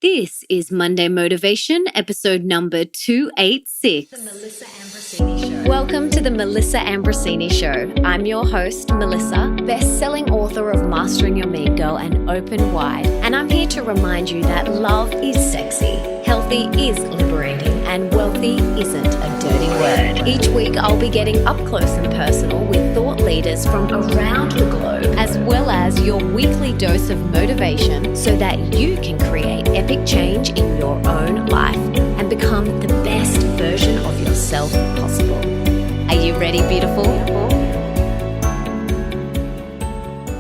This is Monday Motivation, episode number 286. The Melissa Ambrosini Show. Welcome to the Melissa Ambrosini Show. I'm your host, Melissa, best-selling author of Mastering Your Mean Girl and Open Wide. And I'm here to remind you that love is sexy, healthy is liberating, and wealthy isn't a dirty word. Each week, I'll be getting up close and personal with thought leaders from around the globe, as well as your weekly dose of motivation so that you can create epic change in your own life and become the best version of yourself possible. Are you ready, beautiful?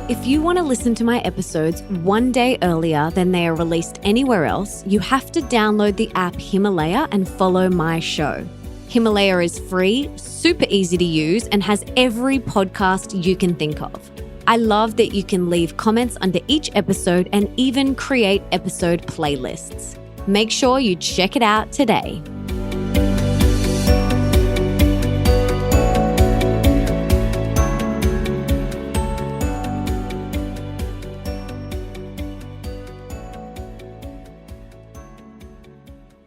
If you want to listen to my episodes one day earlier than they are released anywhere else, you have to download the app Himalaya and follow my show. Himalaya is free, super easy to use, and has every podcast you can think of. I love that you can leave comments under each episode and even create episode playlists. Make sure you check it out today.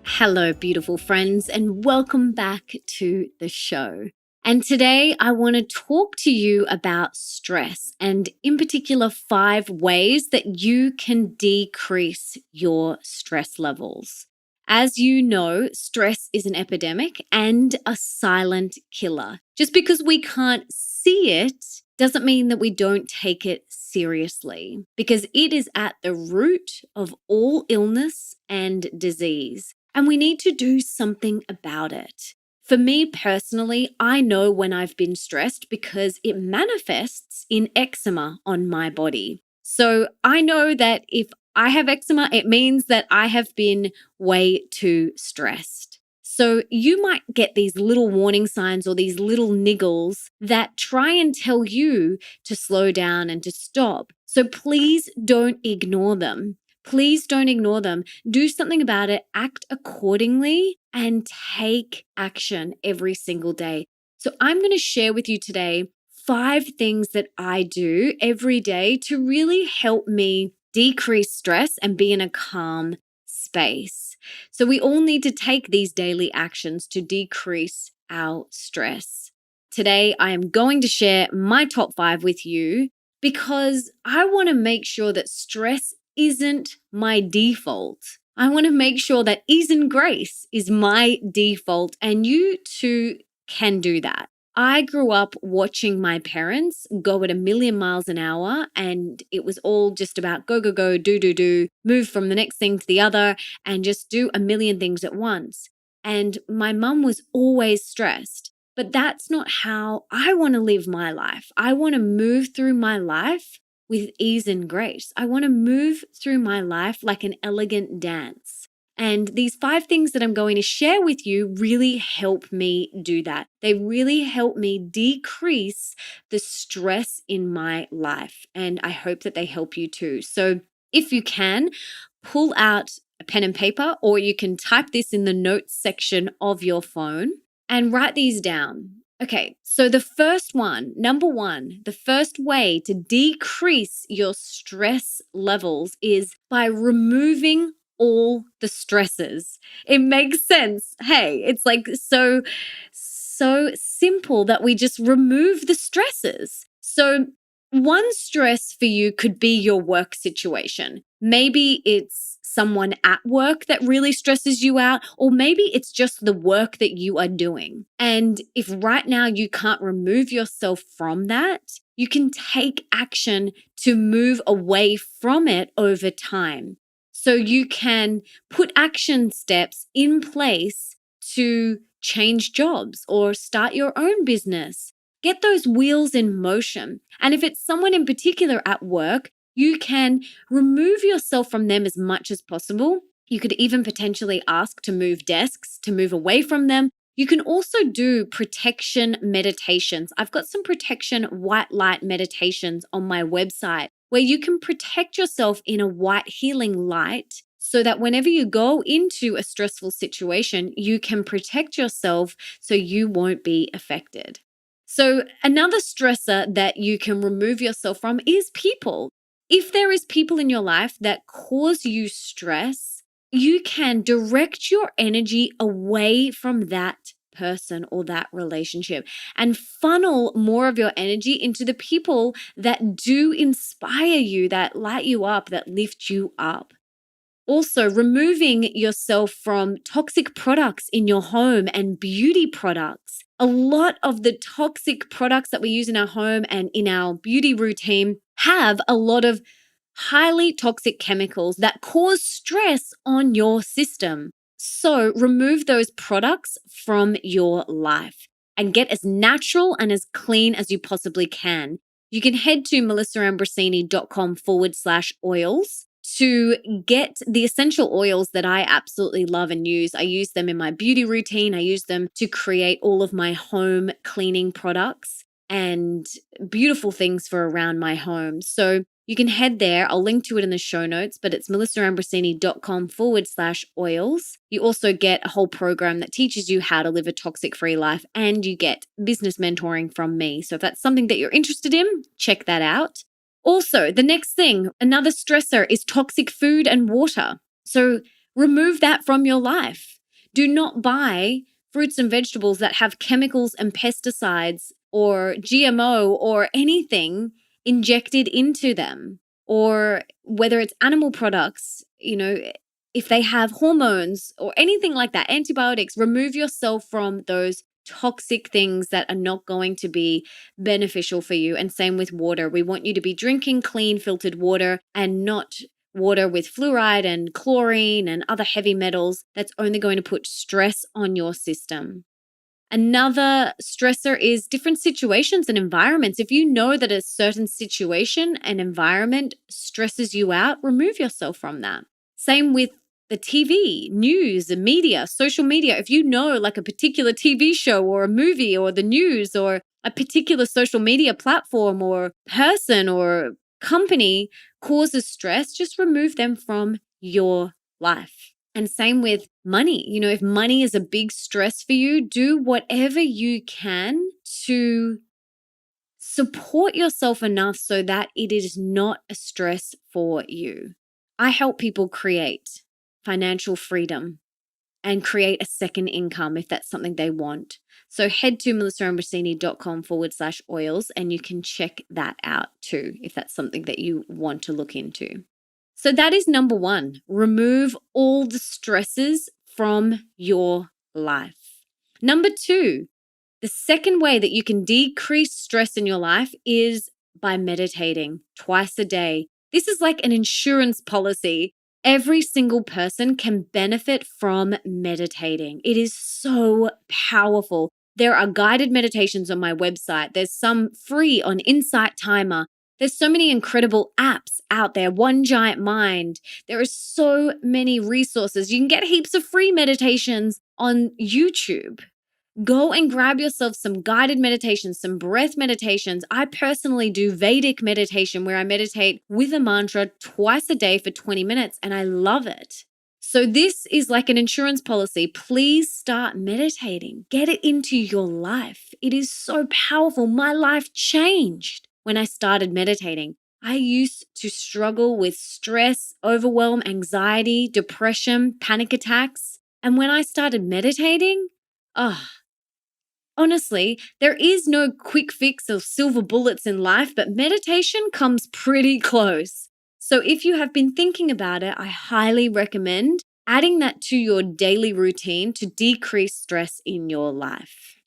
Hello, beautiful friends, and welcome back to the show. And today I want to talk to you about stress and in particular 5 ways that you can decrease your stress levels. As you know, stress is an epidemic and a silent killer. Just because we can't see it doesn't mean that we don't take it seriously, because it is at the root of all illness and disease. And we need to do something about it. For me personally, I know when I've been stressed because it manifests in eczema on my body. So I know that if I have eczema, it means that I have been way too stressed. So you might get these little warning signs or these little niggles that try and tell you to slow down and to stop. So please don't ignore them. Please don't ignore them. Do something about it, act accordingly, and take action every single day. So I'm going to share with you today 5 things that I do every day to really help me decrease stress and be in a calm space. So we all need to take these daily actions to decrease our stress. Today, I am going to share my top 5 with you because I want to make sure that stress isn't my default. I want to make sure that ease and grace is my default, and you too can do that. I grew up watching my parents go at a million miles an hour, and it was all just about go, go, go, do, move from the next thing to the other, and just do a million things at once. And my mum was always stressed, but that's not how I want to live my life. I want to move through my life with ease and grace. I want to move through my life like an elegant dance. And these 5 things that I'm going to share with you really help me do that. They really help me decrease the stress in my life. And I hope that they help you too. So if you can, pull out a pen and paper, or you can type this in the notes section of your phone and write these down. Okay, so the first one, number 1, the first way to decrease your stress levels is by removing all the stressors. It makes sense. Hey, it's like so simple that we just remove the stressors. So one stress for you could be your work situation. Maybe it's someone at work that really stresses you out, or maybe it's just the work that you are doing. And if right now you can't remove yourself from that, you can take action to move away from it over time. So you can put action steps in place to change jobs or start your own business. Get those wheels in motion. And if it's someone in particular at work, you can remove yourself from them as much as possible. You could even potentially ask to move desks, to move away from them. You can also do protection meditations. I've got some protection white light meditations on my website where you can protect yourself in a white healing light so that whenever you go into a stressful situation, you can protect yourself so you won't be affected. So another stressor that you can remove yourself from is people. If there is people in your life that cause you stress, you can direct your energy away from that person or that relationship and funnel more of your energy into the people that do inspire you, that light you up, that lift you up. Also, removing yourself from toxic products in your home and beauty products. A lot of the toxic products that we use in our home and in our beauty routine have a lot of highly toxic chemicals that cause stress on your system. So, remove those products from your life and get as natural and as clean as you possibly can. You can head to melissaambrosini.com/oils to get the essential oils that I absolutely love and use. I use them in my beauty routine. I use them to create all of my home cleaning products and beautiful things for around my home. So you can head there. I'll link to it in the show notes, but it's melissaambrosini.com/oils. You also get a whole program that teaches you how to live a toxic free life, and you get business mentoring from me. So if that's something that you're interested in, check that out. Also, the next thing, another stressor is toxic food and water. So remove that from your life. Do not buy fruits and vegetables that have chemicals and pesticides or GMO or anything injected into them, or whether it's animal products, if they have hormones or anything like that, antibiotics. Remove yourself from those toxic things that are not going to be beneficial for you. And same with water. We want you to be drinking clean, filtered water and not water with fluoride and chlorine and other heavy metals that's only going to put stress on your system. Another stressor is different situations and environments. If you know that a certain situation and environment stresses you out, remove yourself from that. Same with the TV, news, and media, social media. If you know like a particular TV show or a movie or the news or a particular social media platform or person or company causes stress, just remove them from your life. And same with money. If money is a big stress for you, do whatever you can to support yourself enough so that it is not a stress for you. I help people create financial freedom and create a second income if that's something they want. So head to melissaambrosini.com/oils and you can check that out too if that's something that you want to look into. So that is number one. Remove all the stresses from your life. Number two, the second way that you can decrease stress in your life is by meditating twice a day. This is like an insurance policy. Every single person can benefit from meditating. It is so powerful. There are guided meditations on my website. There's some free on Insight Timer. There's so many incredible apps out there. One Giant Mind. There are so many resources. You can get heaps of free meditations on YouTube. Go and grab yourself some guided meditations, some breath meditations. I personally do Vedic meditation where I meditate with a mantra twice a day for 20 minutes, and I love it. So this is like an insurance policy. Please start meditating. Get it into your life. It is so powerful. My life changed when I started meditating. I used to struggle with stress, overwhelm, anxiety, depression, panic attacks. And when I started meditating, honestly, there is no quick fix or silver bullets in life, but meditation comes pretty close. So if you have been thinking about it, I highly recommend adding that to your daily routine to decrease stress in your life.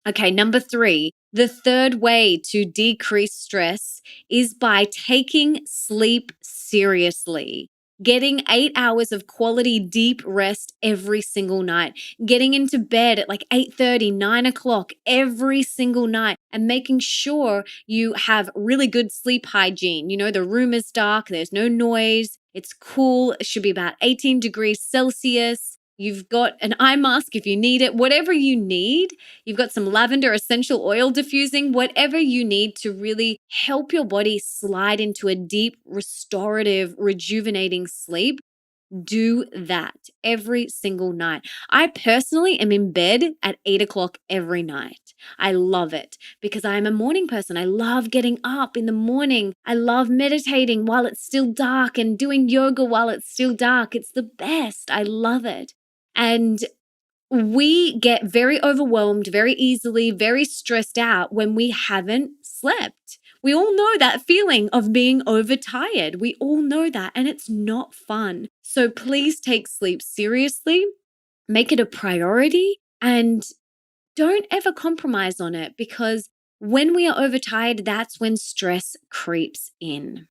Okay, number three, the third way to decrease stress is by taking sleep seriously. Getting 8 hours of quality deep rest every single night. Getting into bed at like 8:30, 9 o'clock every single night and making sure you have really good sleep hygiene. The room is dark, there's no noise, it's cool, it should be about 18 degrees Celsius. You've got an eye mask if you need it, whatever you need. You've got some lavender essential oil diffusing, whatever you need to really help your body slide into a deep, restorative, rejuvenating sleep. Do that every single night. I personally am in bed at 8 o'clock every night. I love it because I'm a morning person. I love getting up in the morning. I love meditating while it's still dark and doing yoga while it's still dark. It's the best. I love it. And we get very overwhelmed very easily, very stressed out when we haven't slept. We all know that feeling of being overtired. We all know that, and it's not fun. So please take sleep seriously, make it a priority, and don't ever compromise on it, because when we are overtired, that's when stress creeps in.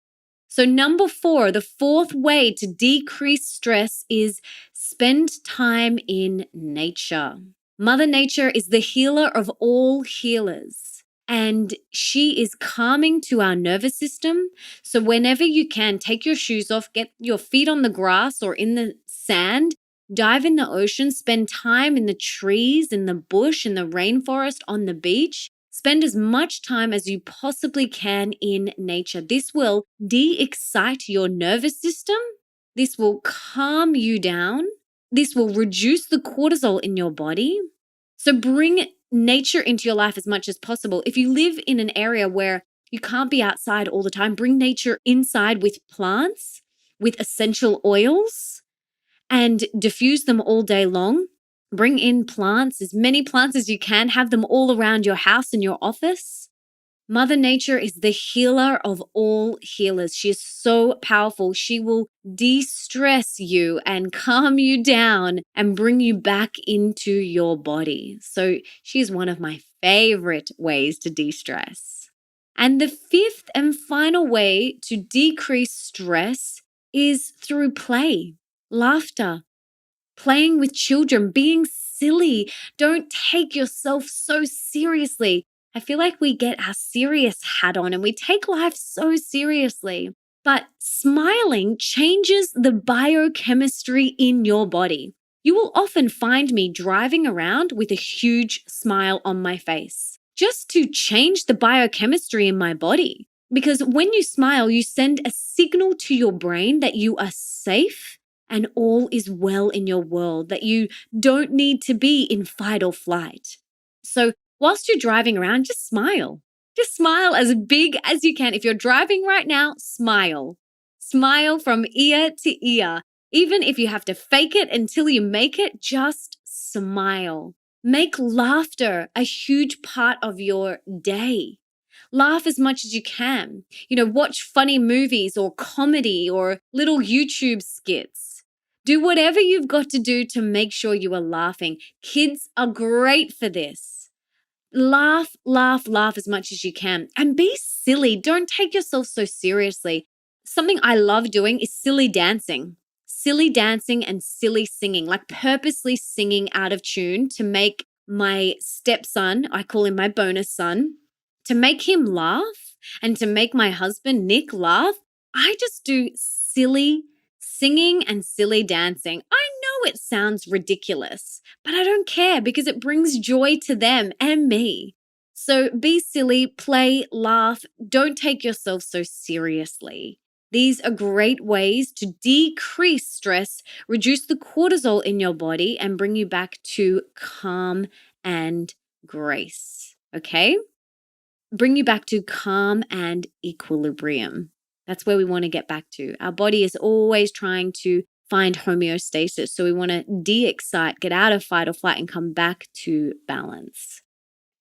So, number 4, the fourth way to decrease stress is spend time in nature. Mother Nature is the healer of all healers, and she is calming to our nervous system. So, whenever you can, take your shoes off, get your feet on the grass or in the sand, dive in the ocean, spend time in the trees, in the bush, in the rainforest, on the beach. Spend as much time as you possibly can in nature. This will de-excite your nervous system. This will calm you down. This will reduce the cortisol in your body. So bring nature into your life as much as possible. If you live in an area where you can't be outside all the time, bring nature inside with plants, with essential oils, and diffuse them all day long. Bring in plants, as many plants as you can, have them all around your house and your office. Mother Nature is the healer of all healers. She is so powerful. She will de-stress you and calm you down and bring you back into your body. So she's one of my favorite ways to de-stress. And the fifth and final way to decrease stress is through play, laughter, playing with children, being silly. Don't take yourself so seriously. I feel like we get our serious hat on and we take life so seriously. But smiling changes the biochemistry in your body. You will often find me driving around with a huge smile on my face, just to change the biochemistry in my body. Because when you smile, you send a signal to your brain that you are safe and all is well in your world, that you don't need to be in fight or flight. So whilst you're driving around, just smile. Just smile as big as you can. If you're driving right now, smile. Smile from ear to ear. Even if you have to fake it until you make it, just smile. Make laughter a huge part of your day. Laugh as much as you can. Watch funny movies or comedy or little YouTube skits. Do whatever you've got to do to make sure you are laughing. Kids are great for this. Laugh, laugh, laugh as much as you can. And be silly. Don't take yourself so seriously. Something I love doing is silly dancing. Silly dancing and silly singing, like purposely singing out of tune to make my stepson, I call him my bonus son, to make him laugh and to make my husband, Nick, laugh. I just do silly singing and silly dancing. I know it sounds ridiculous, but I don't care because it brings joy to them and me. So be silly, play, laugh. Don't take yourself so seriously. These are great ways to decrease stress, reduce the cortisol in your body, and bring you back to calm and grace. Okay? Bring you back to calm and equilibrium. That's where we want to get back to. Our body is always trying to find homeostasis. So we want to de-excite, get out of fight or flight, and come back to balance.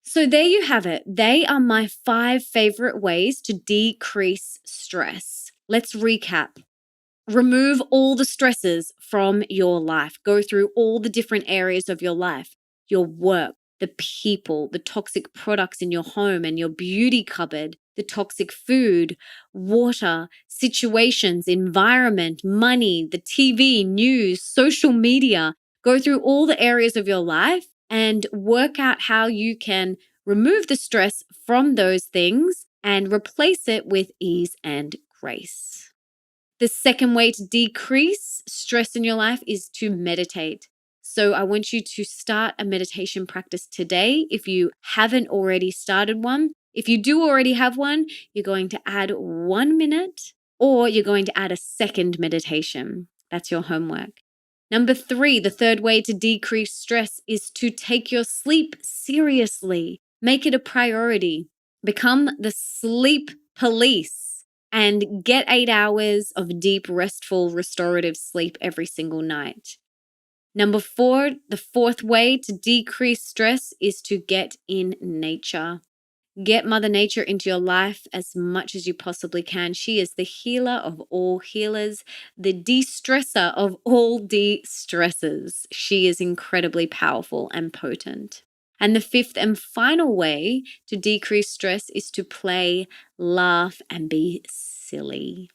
So there you have it. They are my 5 favorite ways to decrease stress. Let's recap. Remove all the stresses from your life. Go through all the different areas of your life, your work, the people, the toxic products in your home and your beauty cupboard, the toxic food, water, situations, environment, money, the TV, news, social media. Go through all the areas of your life and work out how you can remove the stress from those things and replace it with ease and grace. The second way to decrease stress in your life is to meditate. So I want you to start a meditation practice today if you haven't already started one. If you do already have one, you're going to add 1 minute or you're going to add a second meditation. That's your homework. Number 3, the third way to decrease stress is to take your sleep seriously. Make it a priority. Become the sleep police and get 8 hours of deep, restful, restorative sleep every single night. Number 4, the fourth way to decrease stress is to get in nature. Get Mother Nature into your life as much as you possibly can. She is the healer of all healers, the de-stressor of all de-stressors. She is incredibly powerful and potent. And the fifth and final way to decrease stress is to play, laugh, and be silly.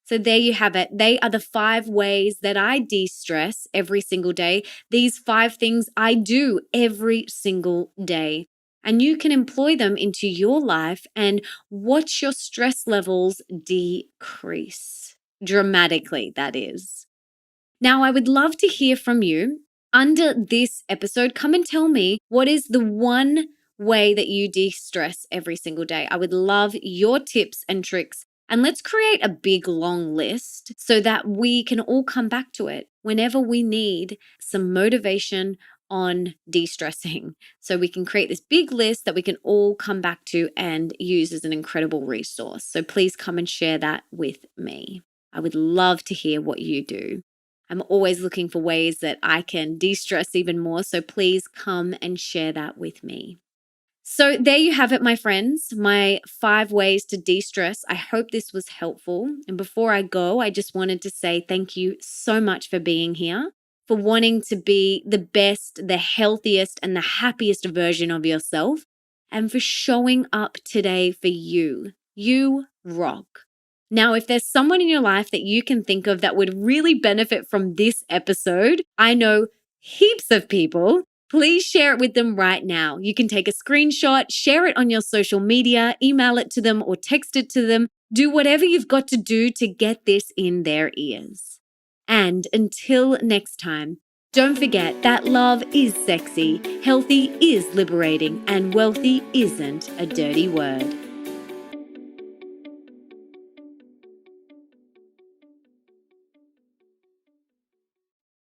So there you have it. They are the 5 ways that I de-stress every single day. These 5 things I do every single day. And you can employ them into your life and watch your stress levels decrease dramatically, that is. Now, I would love to hear from you under this episode. Come and tell me, what is the one way that you de-stress every single day? I would love your tips and tricks. And let's create a big, long list so that we can all come back to it whenever we need some motivation on de-stressing. So we can create this big list that we can all come back to and use as an incredible resource. So please come and share that with me. I would love to hear what you do. I'm always looking for ways that I can de-stress even more. So please come and share that with me. So there you have it, my friends, my 5 ways to de-stress. I hope this was helpful. And before I go, I just wanted to say thank you so much for being here, for wanting to be the best, the healthiest, and the happiest version of yourself, and for showing up today for you. You rock. Now, if there's someone in your life that you can think of that would really benefit from this episode, I know heaps of people. Please share it with them right now. You can take a screenshot, share it on your social media, email it to them, or text it to them. Do whatever you've got to do to get this in their ears. And until next time, don't forget that love is sexy, healthy is liberating, and wealthy isn't a dirty word.